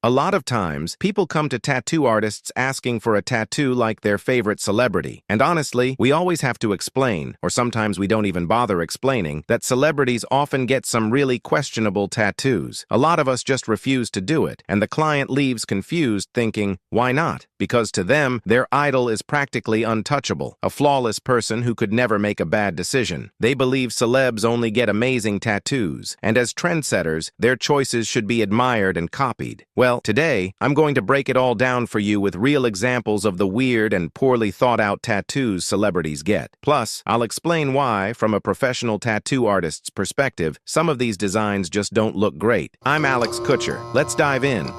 A lot of times, people come to tattoo artists asking for a tattoo like their favorite celebrity. And honestly, we always have to explain, or sometimes we don't even bother explaining, that celebrities often get some really questionable tattoos. A lot of us just refuse to do it, and the client leaves confused thinking, why not? Because to them, their idol is practically untouchable, a flawless person who could never make a bad decision. They believe celebs only get amazing tattoos, and as trendsetters, their choices should be admired and copied. Well, today, I'm going to break it all down for you with real examples of the weird and poorly thought-out tattoos celebrities get. Plus, I'll explain why, from a professional tattoo artist's perspective, some of these designs just don't look great. I'm Alex Kutcher. Let's dive in.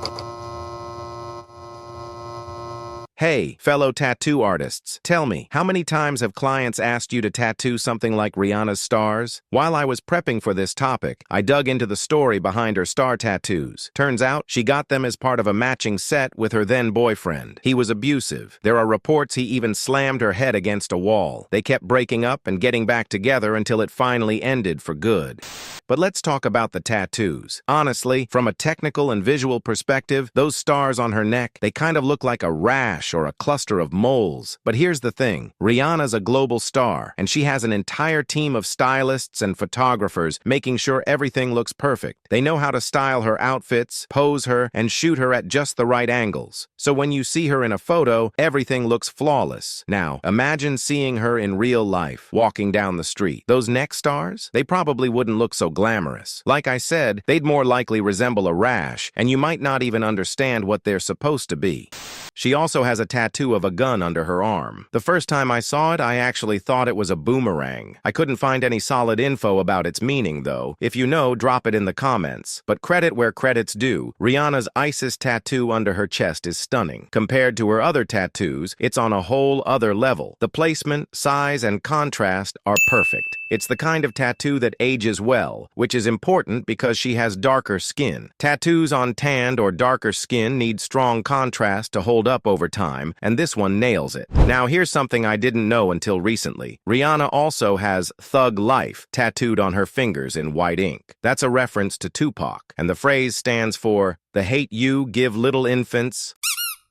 Hey, fellow tattoo artists, tell me, how many times have clients asked you to tattoo something like Rihanna's stars? While I was prepping for this topic, I dug into the story behind her star tattoos. Turns out, she got them as part of a matching set with her then-boyfriend. He was abusive. There are reports he even slammed her head against a wall. They kept breaking up and getting back together until it finally ended for good. But let's talk about the tattoos. Honestly, from a technical and visual perspective, those stars on her neck, they kind of look like a rash or a cluster of moles. But here's the thing. Rihanna's a global star, and she has an entire team of stylists and photographers making sure everything looks perfect. They know how to style her outfits, pose her, and shoot her at just the right angles. So when you see her in a photo, everything looks flawless. Now, imagine seeing her in real life, walking down the street. Those neck stars? They probably wouldn't look so glamorous. Like I said, they'd more likely resemble a rash, and you might not even understand what they're supposed to be. She also has a tattoo of a gun under her arm. The first time I saw it, I actually thought it was a boomerang. I couldn't find any solid info about its meaning, though. If you know, drop it in the comments. But credit where credit's due. Rihanna's ISIS tattoo under her chest is stunning. Compared to her other tattoos, it's on a whole other level. The placement, size, and contrast are perfect. It's the kind of tattoo that ages well, which is important because she has darker skin. Tattoos on tanned or darker skin need strong contrast to hold up over time, and this one nails it. Now here's something I didn't know until recently. Rihanna also has Thug Life tattooed on her fingers in white ink. That's a reference to Tupac, and the phrase stands for, "The hate you give little infants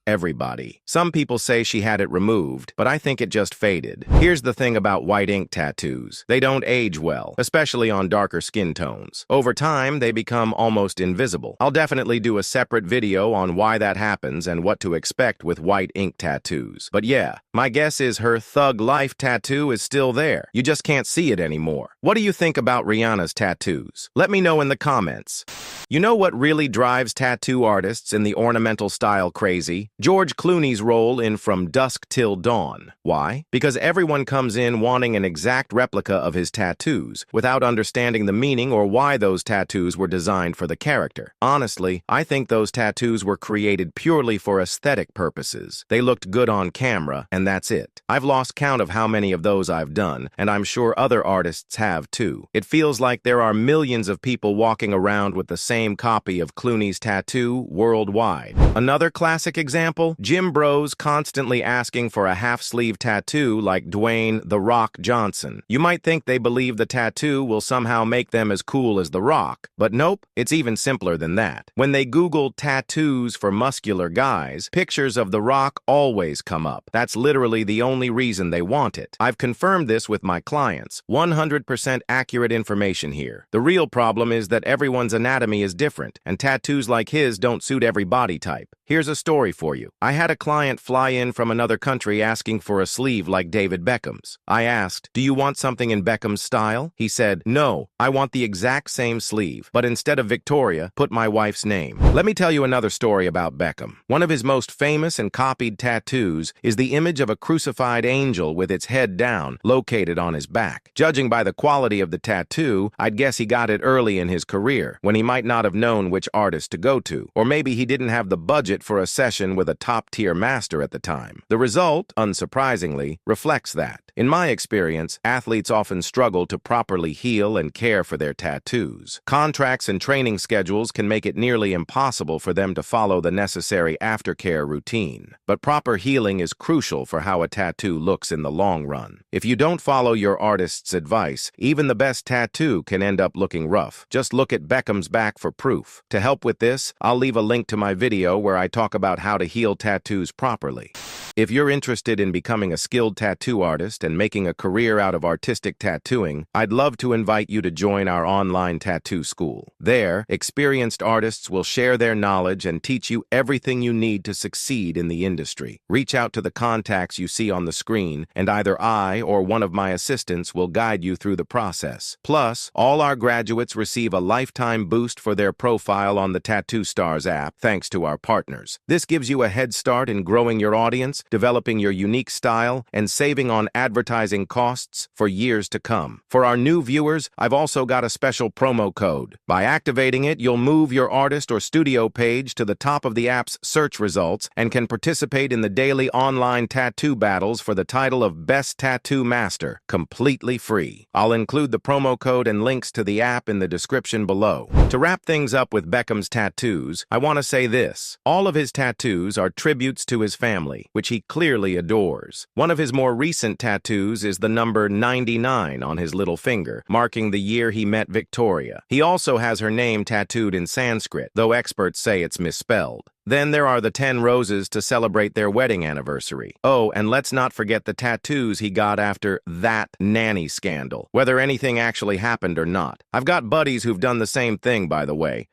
everybody." Some people say she had it removed, but I think it just faded. Here's the thing about white ink tattoos. They don't age well, especially on darker skin tones. Over time, they become almost invisible. I'll definitely do a separate video on why that happens and what to expect with white ink tattoos. But yeah, my guess is her Thug Life tattoo is still there. You just can't see it anymore. What do you think about Rihanna's tattoos? Let me know in the comments. You know what really drives tattoo artists in the ornamental style crazy? George Clooney's role in From Dusk Till Dawn. Why? Because everyone comes in wanting an exact replica of his tattoos, without understanding the meaning or why those tattoos were designed for the character. Honestly, I think those tattoos were created purely for aesthetic purposes. They looked good on camera, and that's it. I've lost count of how many of those I've done, and I'm sure other artists have too. It feels like there are millions of people walking around with the same copy of Clooney's tattoo worldwide. Another classic example, gym bros constantly asking for a half-sleeve tattoo like Dwayne "The Rock" Johnson. You might think they believe the tattoo will somehow make them as cool as The Rock, but nope, it's even simpler than that. When they Google tattoos for muscular guys, pictures of The Rock always come up. That's literally the only reason they want it. I've confirmed this with my clients. 100% accurate information here. The real problem is that everyone's anatomy is different, and tattoos like his don't suit every body type. Here's a story for you. I had a client fly in from another country asking for a sleeve like David Beckham's. I asked, "Do you want something in Beckham's style?" He said, "No, I want the exact same sleeve, but instead of Victoria, put my wife's name." Let me tell you another story about Beckham. One of his most famous and copied tattoos is the image of a crucified angel with its head down, located on his back. Judging by the quality of the tattoo, I'd guess he got it early in his career, when he might not have known which artist to go to. Or maybe he didn't have the budget for a session with the top-tier master at the time. The result, unsurprisingly, reflects that. In my experience, athletes often struggle to properly heal and care for their tattoos. Contracts and training schedules can make it nearly impossible for them to follow the necessary aftercare routine. But proper healing is crucial for how a tattoo looks in the long run. If you don't follow your artist's advice, even the best tattoo can end up looking rough. Just look at Beckham's back for proof. To help with this, I'll leave a link to my video where I talk about how to heal tattoos properly. If you're interested in becoming a skilled tattoo artist and making a career out of artistic tattooing, I'd love to invite you to join our online tattoo school. There, experienced artists will share their knowledge and teach you everything you need to succeed in the industry. Reach out to the contacts you see on the screen, and either I or one of my assistants will guide you through the process. Plus, all our graduates receive a lifetime boost for their profile on the Tattoo Stars app, thanks to our partners. This gives you a head start in growing your audience, developing your unique style, and saving on advertising costs for years to come. For our new viewers, I've also got a special promo code. By activating it, you'll move your artist or studio page to the top of the app's search results and can participate in the daily online tattoo battles for the title of Best Tattoo Master, completely free. I'll include the promo code and links to the app in the description below. To wrap things up with Beckham's tattoos, I want to say this. All of his tattoos are tributes to his family, which he clearly adores. One of his more recent tattoos is the number 99 on his little finger, marking the year he met Victoria. He also has her name tattooed in Sanskrit, though experts say it's misspelled. Then there are the 10 roses to celebrate their wedding anniversary. Oh, and let's not forget the tattoos he got after that nanny scandal, whether anything actually happened or not. I've got buddies who've done the same thing, by the way.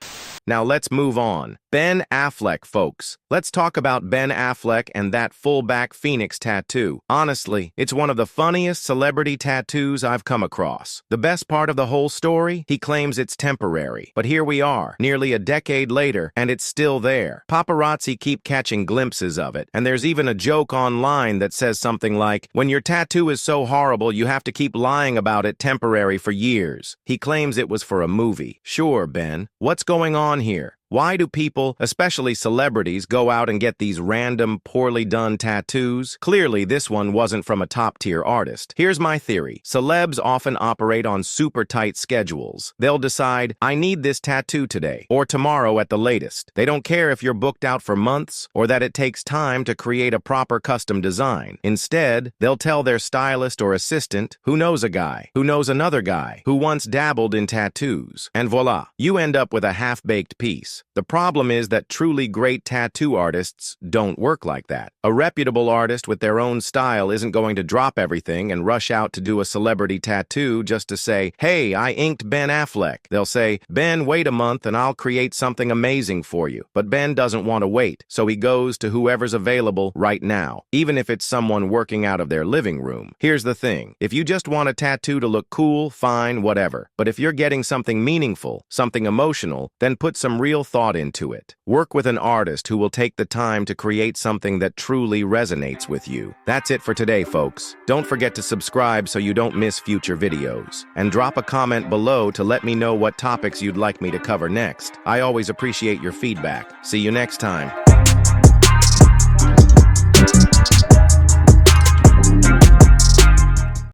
Now let's move on. Ben Affleck, folks. Let's talk about Ben Affleck and that full-back phoenix tattoo. Honestly, it's one of the funniest celebrity tattoos I've come across. The best part of the whole story? He claims it's temporary. But here we are, nearly a decade later, and it's still there. Paparazzi keep catching glimpses of it, and there's even a joke online that says something like, "When your tattoo is so horrible, you have to keep lying about it temporary for years." He claims it was for a movie. Sure, Ben. What's going on here? Why do people, especially celebrities, go out and get these random, poorly done tattoos? Clearly, this one wasn't from a top-tier artist. Here's my theory. Celebs often operate on super tight schedules. They'll decide, I need this tattoo today, or tomorrow at the latest. They don't care if you're booked out for months, or that it takes time to create a proper custom design. Instead, they'll tell their stylist or assistant, who knows a guy, who knows another guy, who once dabbled in tattoos. And voila, you end up with a half-baked piece. The problem is that truly great tattoo artists don't work like that. A reputable artist with their own style isn't going to drop everything and rush out to do a celebrity tattoo just to say, "Hey, I inked Ben Affleck." They'll say, "Ben, wait a month and I'll create something amazing for you." But Ben doesn't want to wait, so he goes to whoever's available right now, even if it's someone working out of their living room. Here's the thing. If you just want a tattoo to look cool, fine, whatever. But if you're getting something meaningful, something emotional, then put some real thought into it. Work with an artist who will take the time to create something that truly resonates with you. That's it for today, folks. Don't forget to subscribe so you don't miss future videos. And drop a comment below to let me know what topics you'd like me to cover next. I always appreciate your feedback. See you next time.